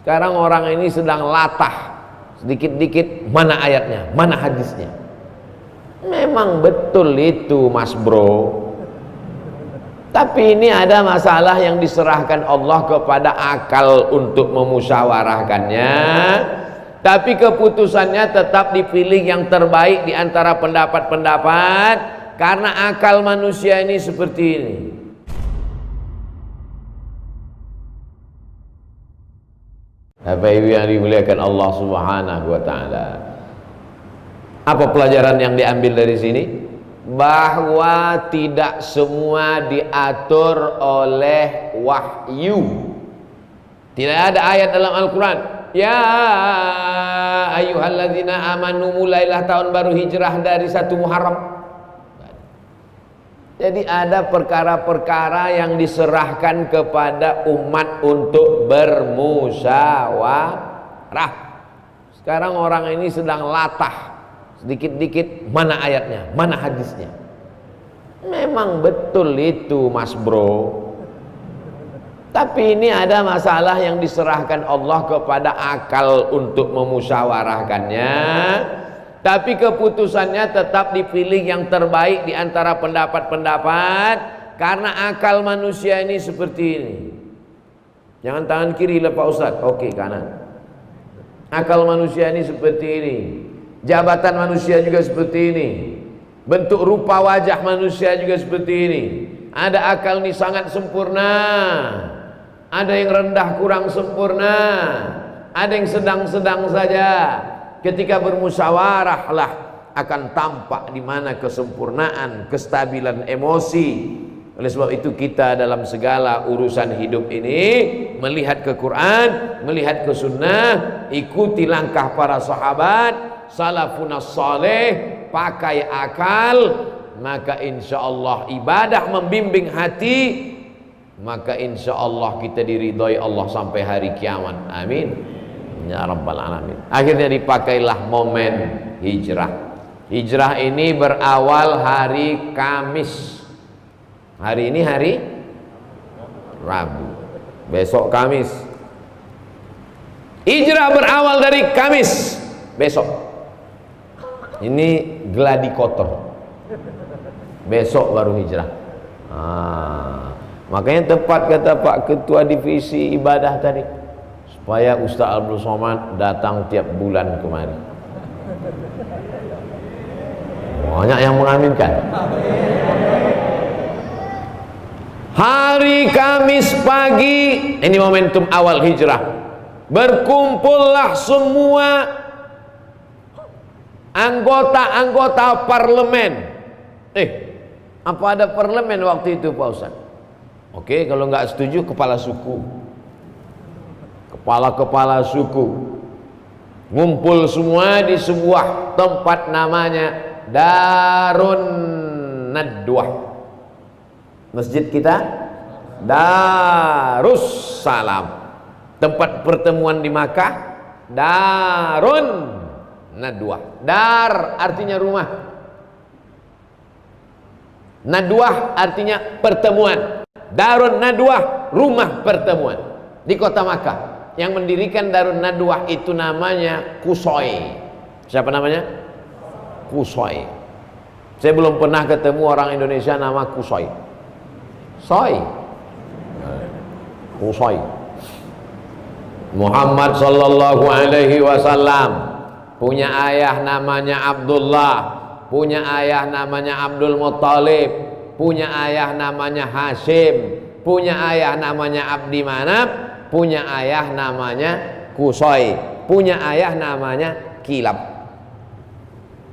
Sekarang orang ini sedang latah, sedikit-dikit mana ayatnya, mana hadisnya. Memang betul itu Mas Bro. Tapi ini ada masalah yang diserahkan Allah kepada akal untuk memusyawarahkannya. Tapi keputusannya tetap dipilih yang terbaik di antara pendapat-pendapat, karena akal manusia ini seperti ini. Bapak Ibu yang dimuliakan Allah Subhanahu wa taala. Apa pelajaran yang diambil dari sini? Bahwa tidak semua diatur oleh wahyu. Tidak ada ayat dalam Al-Quran, ya ayyuhalladzina amanu, mulailah tahun baru hijrah dari 1 Muharram. Jadi ada perkara-perkara yang diserahkan kepada umat untuk bermusyawarah. Sekarang orang ini sedang latah, sedikit-dikit mana ayatnya, mana hadisnya. Memang betul itu Mas Bro. Tapi ini ada masalah yang diserahkan Allah kepada akal untuk memusyawarahkannya. Tapi keputusannya tetap dipilih yang terbaik di antara pendapat-pendapat, karena akal manusia ini seperti ini. Jangan tangan kiri lah Pak Ustadz, oke kanan. Akal manusia ini seperti ini. Jabatan manusia juga seperti ini. Bentuk rupa wajah manusia juga seperti ini. Ada akal ini sangat sempurna, ada yang rendah kurang sempurna, ada yang sedang-sedang saja. Ketika bermusyawarah lah akan tampak di mana kesempurnaan, kestabilan emosi. Oleh sebab itu kita dalam segala urusan hidup ini melihat ke Quran, melihat ke sunnah, ikuti langkah para sahabat, salafunas saleh, pakai akal, maka insya Allah ibadah membimbing hati, maka insya Allah kita diridhoi Allah sampai hari kiamat. Amin ya rabbal alamin. Akhirnya dipakailah momen hijrah. Hijrah ini berawal hari Kamis. Hari ini hari Rabu, besok Kamis. Hijrah berawal dari Kamis, besok. Ini gladi kotor, besok baru hijrah. Makanya tepat kata Pak Ketua Divisi Ibadah tadi, supaya Ustaz Abdul Somad datang tiap bulan kemari. Banyak yang mengaminkan. Hari Kamis pagi, ini momentum awal hijrah. Berkumpullah semua anggota-anggota parlemen. Apa ada parlemen waktu itu Pak Ustaz? Oke, kalau nggak setuju kepala suku. Kepala-kepala suku ngumpul semua di sebuah tempat namanya Darun Nadwah. Masjid kita Darussalam. Tempat pertemuan di Makkah Darun Nadwah. Dar artinya rumah, Nadwah artinya pertemuan. Darun Nadwah, rumah pertemuan di kota Makkah. Yang mendirikan Darun Nadwah itu namanya Qusay. Siapa namanya? Qusay. Saya belum pernah ketemu orang Indonesia nama Qusay. Qusay. Muhammad sallallahu alaihi wasallam punya ayah namanya Abdullah, punya ayah namanya Abdul Muttalib, punya ayah namanya Hashim, punya ayah namanya Abdi Manaf, punya ayah namanya Qusay, punya ayah namanya Kilab.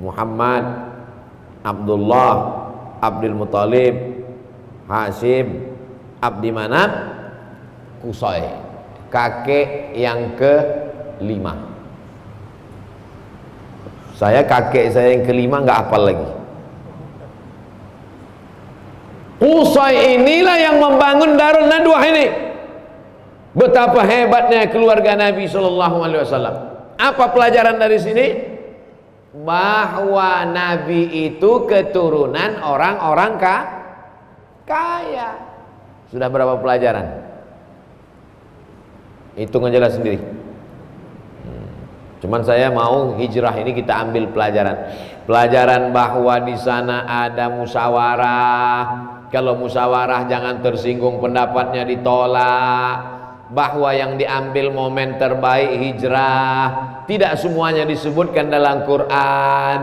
Muhammad, Abdullah, Abdul Muttalib, Hashim, Abdi Manaf, Qusay. Kakek yang ke-5. Saya kakek saya yang ke-5 nggak hafal lagi. Qusay inilah yang membangun Darun Nadwah ini. Betapa hebatnya keluarga Nabi Shallallahu Alaihi Wasallam. Apa pelajaran dari sini? Bahwa Nabi itu keturunan orang-orang kaya. Sudah berapa pelajaran? Hitung aja lah sendiri. Cuman saya mau hijrah ini kita ambil pelajaran bahwa di sana ada musyawarah. Kalau musyawarah jangan tersinggung pendapatnya ditolak. Bahwa yang diambil momen terbaik hijrah, tidak semuanya disebutkan dalam Quran.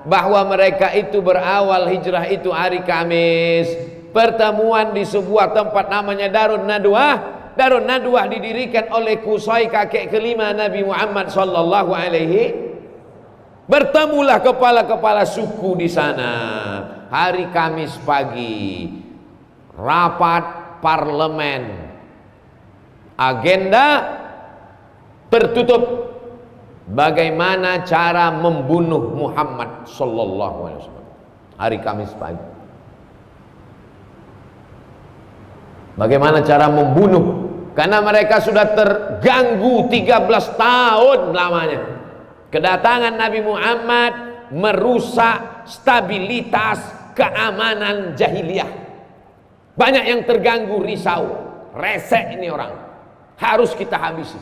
Bahwa mereka itu berawal hijrah itu hari Kamis, pertemuan di sebuah tempat namanya Darun Nadwah. Darun Nadwah didirikan oleh Qusay, kakek kelima Nabi Muhammad sallallahu alaihi. Bertemulah kepala-kepala suku di sana hari Kamis pagi. Rapat parlemen. Agenda tertutup. Bagaimana cara membunuh Muhammad sallallahu alaihi wasallam hari Kamis pagi. Bagaimana cara membunuh? Karena mereka sudah terganggu 13 tahun lamanya. Kedatangan Nabi Muhammad merusak stabilitas keamanan jahiliyah. Banyak yang terganggu, risau, resek ini orang. Harus kita habisi.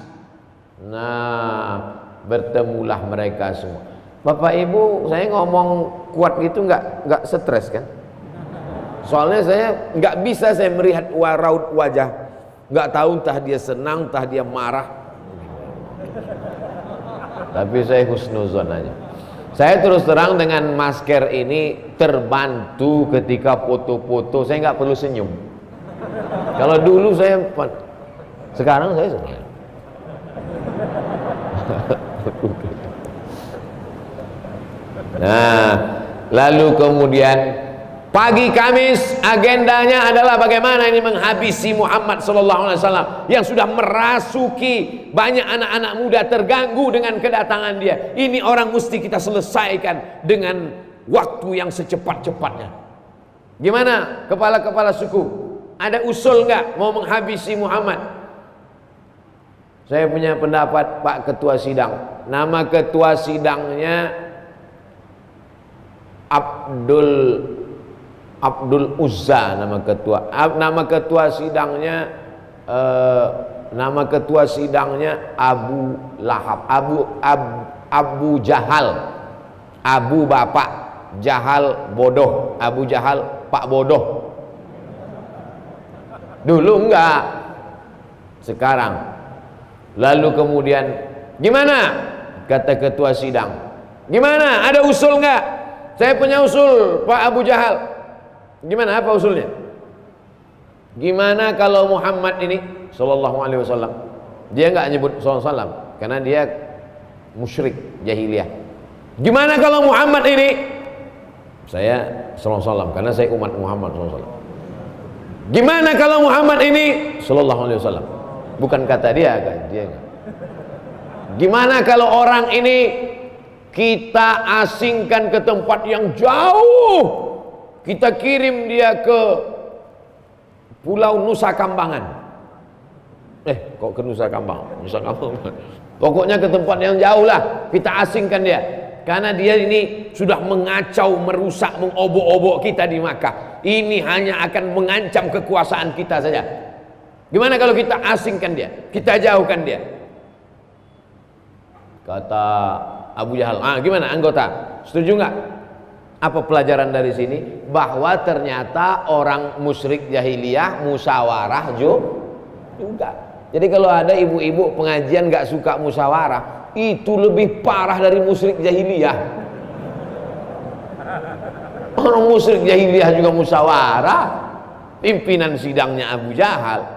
Nah, bertemulah mereka semua. Bapak Ibu, saya ngomong kuat gitu nggak stres kan? Soalnya saya nggak bisa saya melihat raut wajah, nggak tahu entah dia senang, entah dia marah. Tapi saya husnuzon aja. Saya terus terang dengan masker ini terbantu ketika foto-foto. Saya nggak perlu senyum. Kalau dulu sekarang saya senyum. Nah, lalu kemudian pagi Kamis agendanya adalah bagaimana ini menghabisi Muhammad sallallahu alaihi wasallam yang sudah merasuki banyak anak-anak muda terganggu dengan kedatangan dia. Ini orang mesti kita selesaikan dengan waktu yang secepat-cepatnya. Gimana kepala-kepala suku? Ada usul nggak mau menghabisi Muhammad? Saya punya pendapat Pak Ketua Sidang. Nama Ketua Sidangnya Abdul Uzza, nama ketua sidangnya nama ketua sidangnya Abu Lahab, Abu Jahal, Abu bapak, Jahal bodoh, Abu Jahal pak bodoh. Dulu enggak, sekarang. Lalu kemudian gimana kata ketua sidang? Gimana, ada usul enggak? Saya punya usul Pak Abu Jahal. Gimana, apa usulnya? Gimana kalau Muhammad ini sallallahu alaihi wasallam, dia enggak nyebut sallallahu alaihi wasallam karena dia musyrik jahiliyah. Gimana kalau Muhammad ini, saya sallallahu alaihi wasallam karena saya umat Muhammad sallallahu alaihi wasallam. Gimana kalau Muhammad ini sallallahu alaihi wasallam? Bukan kata dia kan, dia enggak. Gimana kalau orang ini kita asingkan ke tempat yang jauh, kita kirim dia ke Pulau Nusa Kambangan. Kok ke Nusa Kambangan? Nusa Kambangan. Pokoknya ke tempat yang jauh lah, kita asingkan dia. Karena dia ini sudah mengacau, merusak, mengobok-obok kita di Makkah. Ini hanya akan mengancam kekuasaan kita saja. Gimana kalau kita asingkan dia, kita jauhkan dia? Kata Abu Jahal, gimana anggota? Setuju nggak? Apa pelajaran dari sini? Bahwa ternyata orang musyrik jahiliyah musyawarah juga. Jadi kalau ada ibu-ibu pengajian nggak suka musyawarah, itu lebih parah dari musyrik jahiliyah. Orang musyrik jahiliyah juga musyawarah. Pimpinan sidangnya Abu Jahal.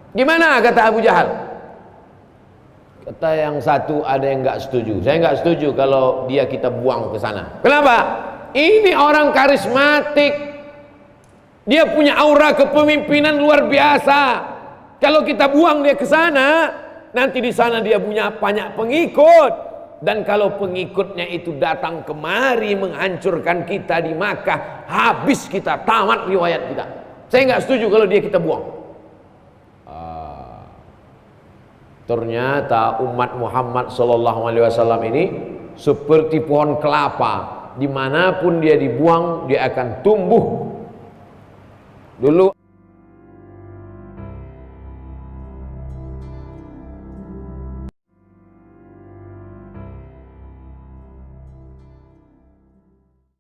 Gimana kata Abu Jahal? Kata yang satu ada yang nggak setuju. Saya nggak setuju kalau dia kita buang ke sana. Kenapa? Ini orang karismatik. Dia punya aura kepemimpinan luar biasa. Kalau kita buang dia ke sana, nanti di sana dia punya banyak pengikut. Dan kalau pengikutnya itu datang kemari menghancurkan kita di Makkah, habis kita, tamat riwayat kita. Saya nggak setuju kalau dia kita buang. Ternyata umat Muhammad sallallahu alaihi wasallam ini seperti pohon kelapa, dimanapun dia dibuang dia akan tumbuh. Dulu